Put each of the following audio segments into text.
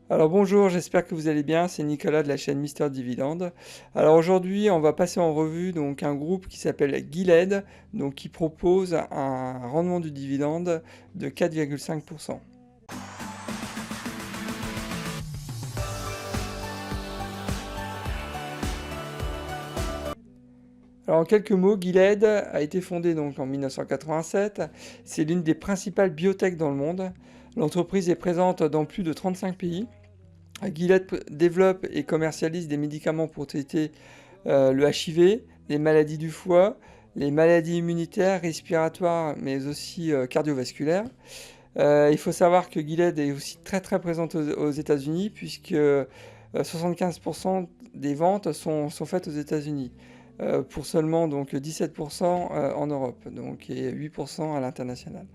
Alors bonjour, j'espère que vous allez bien, c'est Nicolas de la chaîne Mister Dividende. Alors aujourd'hui, on va passer en revue donc un groupe qui s'appelle Gilead, donc qui propose un rendement du dividende de 4,5%. Alors en quelques mots, Gilead a été fondée donc en 1987. C'est l'une des principales biotech dans le monde. L'entreprise est présente dans plus de 35 pays. Gilead développe et commercialise des médicaments pour traiter le HIV, les maladies du foie, les maladies immunitaires, respiratoires, mais aussi cardiovasculaires. Il faut savoir que Gilead est aussi très très présente aux États-Unis, puisque 75% des ventes sont faites aux États-Unis, pour seulement donc 17% en Europe, donc, et 8% à l'international.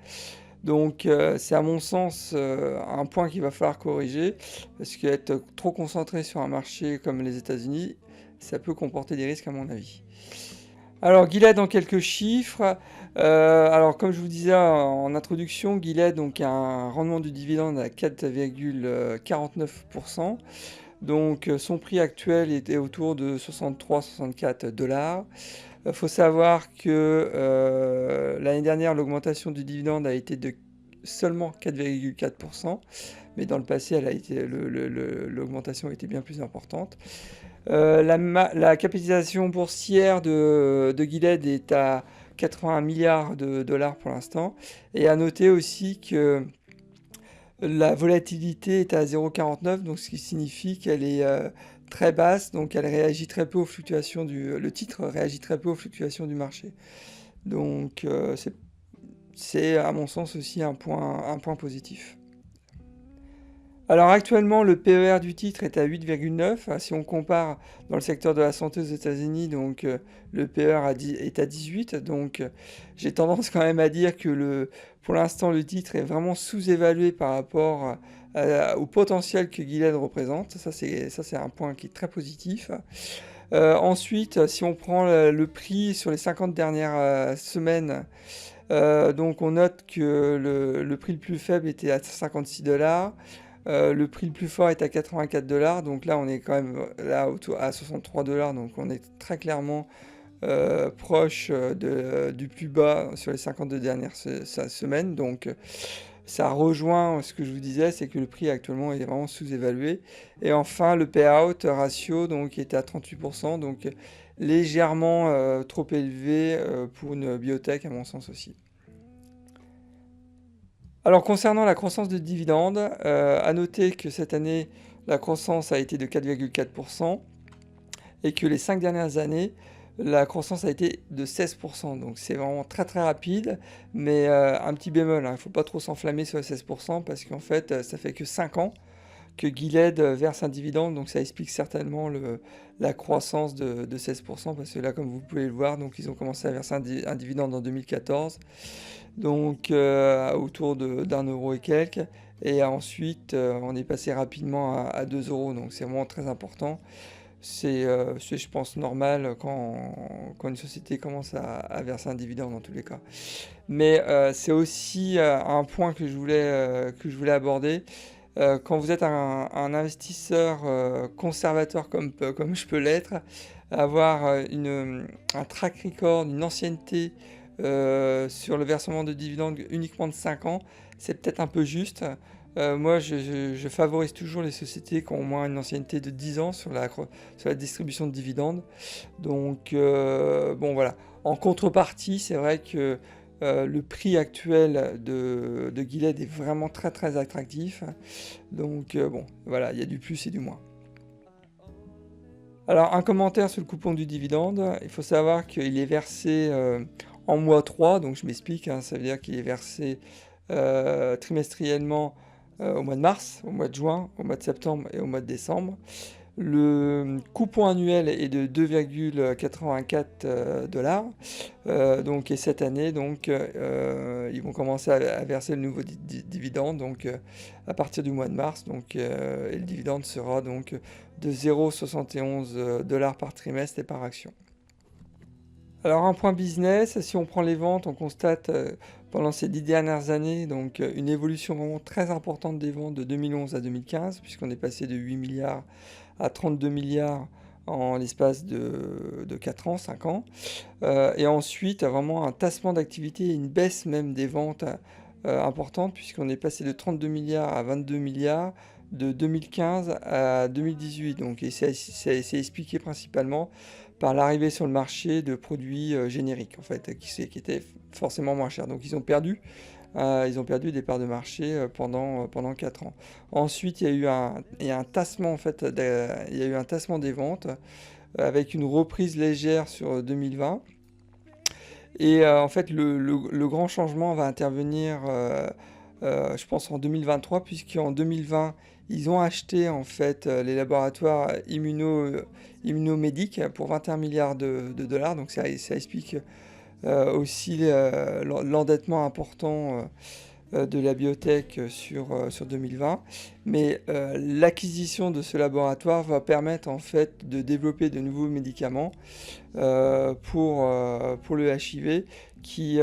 Donc c'est à mon sens un point qu'il va falloir corriger, parce qu'être trop concentré sur un marché comme les États-Unis, ça peut comporter des risques à mon avis. Alors Gilead en quelques chiffres. Alors comme je vous disais en introduction, Gilead donc a un rendement du dividende à 4,49%. Donc son prix actuel était autour de 63-64 dollars. Il faut savoir que l'année dernière, l'augmentation du dividende a été de seulement 4,4%, mais dans le passé, l'augmentation a été bien plus importante. La capitalisation boursière de Gilead est à 81 milliards de dollars pour l'instant. Et à noter aussi que la volatilité est à 0,49, donc ce qui signifie qu'elle est très basse, donc elle réagit très peu aux fluctuations le titre réagit très peu aux fluctuations du marché. Donc c'est à mon sens aussi un point positif. Alors actuellement, le PER du titre est à 8,9. Si on compare dans le secteur de la santé aux États-Unis, donc le PER est à 18. Donc j'ai tendance quand même à dire que pour l'instant, le titre est vraiment sous-évalué par rapport au potentiel que Gilead représente. Ça, c'est un point qui est très positif. Ensuite, si on prend le prix sur les 50 dernières semaines, donc on note que le prix le plus faible était à 56 dollars. Le prix le plus fort est à 84 dollars, donc là on est quand même là à 63 dollars, donc on est très clairement proche du plus bas sur les 52 dernières semaines. Donc ça rejoint ce que je vous disais, c'est que le prix actuellement est vraiment sous-évalué. Et enfin le payout ratio donc est à 38%, donc légèrement trop élevé pour une biotech à mon sens aussi. Alors concernant la croissance de dividendes, à noter que cette année, la croissance a été de 4,4% et que les 5 dernières années, la croissance a été de 16%. Donc c'est vraiment très très rapide, mais un petit bémol, hein, il ne faut pas trop s'enflammer sur les 16% parce qu'en fait, ça fait que 5 ans que Gilead verse un dividende, donc ça explique certainement la croissance de 16%, parce que là, comme vous pouvez le voir, donc ils ont commencé à verser un dividende en 2014, donc autour d'1 € et quelques, et ensuite on est passé rapidement à 2 euros, donc c'est vraiment très important. C'est, je pense, normal quand une société commence à verser un dividende dans tous les cas. Mais c'est aussi un point que je voulais aborder. Quand vous êtes un investisseur conservateur comme je peux l'être, avoir un track record, une ancienneté sur le versement de dividendes uniquement de 5 ans, c'est peut-être un peu juste. Moi, je favorise toujours les sociétés qui ont au moins une ancienneté de 10 ans sur la distribution de dividendes. Donc, bon, voilà. En contrepartie, c'est vrai que le prix actuel de Gilead est vraiment très très attractif. Donc, bon, voilà, il y a du plus et du moins. Alors, un commentaire sur le coupon du dividende. Il faut savoir qu'il est versé en mois 3, donc je m'explique, hein, ça veut dire qu'il est versé trimestriellement au mois de mars, au mois de juin, au mois de septembre et au mois de décembre. Le coupon annuel est de 2,84 dollars. Donc, et cette année, donc, ils vont commencer à verser le nouveau dividende donc, à partir du mois de mars. Donc, et le dividende sera donc de 0,71 dollars par trimestre et par action. Alors un point business, si on prend les ventes, on constate pendant ces 10 dernières années, donc une évolution vraiment très importante des ventes de 2011 à 2015, puisqu'on est passé de 8 milliards à 32 milliards en l'espace de 4 ans, 5 ans. Et ensuite, vraiment un tassement d'activité et une baisse même des ventes importante, puisqu'on est passé de 32 milliards à 22 milliards de 2015 à 2018. Donc, et c'est expliqué principalement par l'arrivée sur le marché de produits génériques, en fait, qui étaient forcément moins chers. Donc, ils ont perdu des parts de marché pendant 4 ans. Ensuite, il y a un tassement, en fait, il y a eu un tassement des ventes avec une reprise légère sur 2020. Et en fait, le grand changement va intervenir, je pense, en 2023, puisqu'en 2020, ils ont acheté en fait les laboratoires immunomédiques pour 21 milliards de dollars. Donc ça explique aussi l'endettement important de la biotech sur 2020. Mais l'acquisition de ce laboratoire va permettre en fait de développer de nouveaux médicaments pour le HIV qui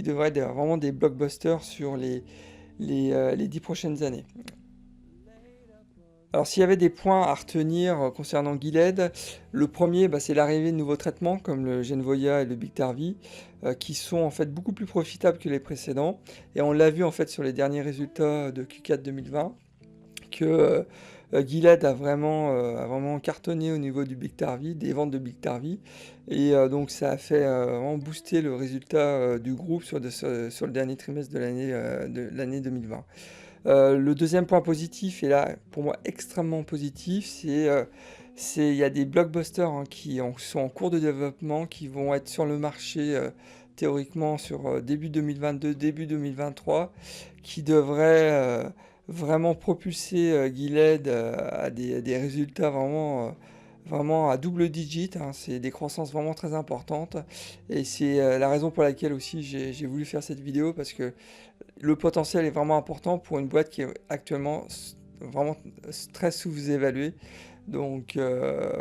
devrait être vraiment des blockbusters sur les 10 prochaines années. Alors s'il y avait des points à retenir concernant Gilead, le premier c'est l'arrivée de nouveaux traitements comme le Genvoya et le Biktarvy qui sont en fait beaucoup plus profitables que les précédents, et on l'a vu en fait sur les derniers résultats de Q4 2020 que Gilead a vraiment cartonné au niveau du Biktarvy, des ventes de Biktarvy, et donc ça a fait vraiment booster le résultat du groupe sur le dernier trimestre de l'année 2020. Le deuxième point positif, et là pour moi extrêmement positif, il y a des blockbusters qui sont en cours de développement, qui vont être sur le marché théoriquement sur début 2022, début 2023, qui devraient vraiment propulser Gilead à des résultats vraiment à double digit. C'est des croissances vraiment très importantes, et c'est la raison pour laquelle aussi j'ai voulu faire cette vidéo, parce que le potentiel est vraiment important pour une boîte qui est actuellement vraiment très sous-évaluée. Donc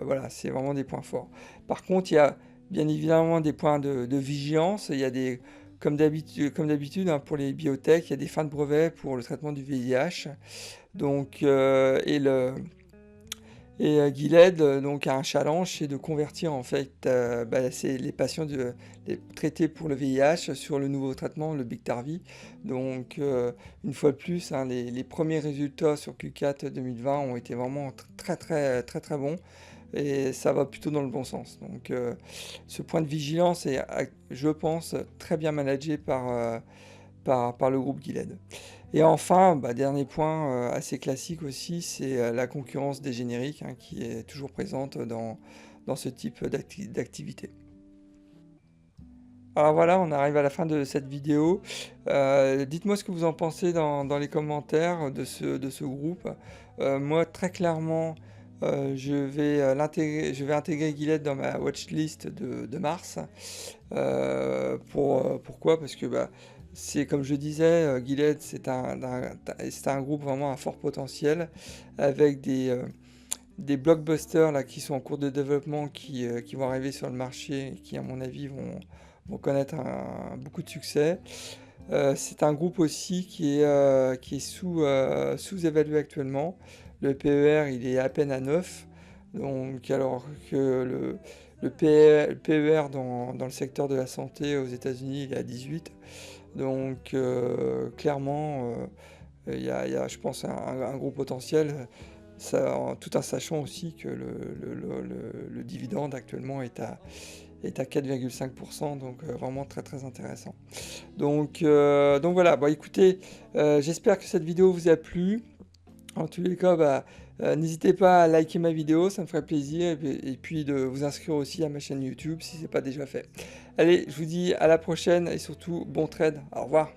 voilà, c'est vraiment des points forts. Par contre, il y a bien évidemment des points de vigilance. Il y a comme d'habitude pour les biotech, il y a des fins de brevet pour le traitement du VIH. Donc, Gilead donc a un challenge, c'est de convertir en fait les patients les traités pour le VIH sur le nouveau traitement, le Biktarvy. Donc une fois de plus, les premiers résultats sur Q4 2020 ont été vraiment très bons, et ça va plutôt dans le bon sens. Donc ce point de vigilance est, je pense, très bien managé par le groupe Gilead. Et enfin, dernier point assez classique aussi, c'est la concurrence des génériques qui est toujours présente dans ce type d'activité. Alors voilà, on arrive à la fin de cette vidéo. Dites-moi ce que vous en pensez dans les commentaires de ce groupe. Moi, très clairement, je vais intégrer Gilead dans ma watchlist de mars. Pourquoi? Parce que c'est comme je disais, Gilead c'est un groupe vraiment à fort potentiel, avec des blockbusters là, qui sont en cours de développement, qui vont arriver sur le marché, et qui à mon avis vont connaître beaucoup de succès. C'est un groupe aussi qui est sous-évalué actuellement. Le PER il est à peine à 9, donc alors que le PER dans le secteur de la santé aux États-Unis il est à 18. Donc clairement, il y a, je pense, un gros potentiel, tout en sachant aussi que le dividende actuellement est à 4,5%, donc vraiment très intéressant. Donc voilà, écoutez, j'espère que cette vidéo vous a plu. En tous les cas, n'hésitez pas à liker ma vidéo, ça me ferait plaisir, et puis de vous inscrire aussi à ma chaîne YouTube si ce n'est pas déjà fait. Allez, je vous dis à la prochaine, et surtout bon trade, au revoir.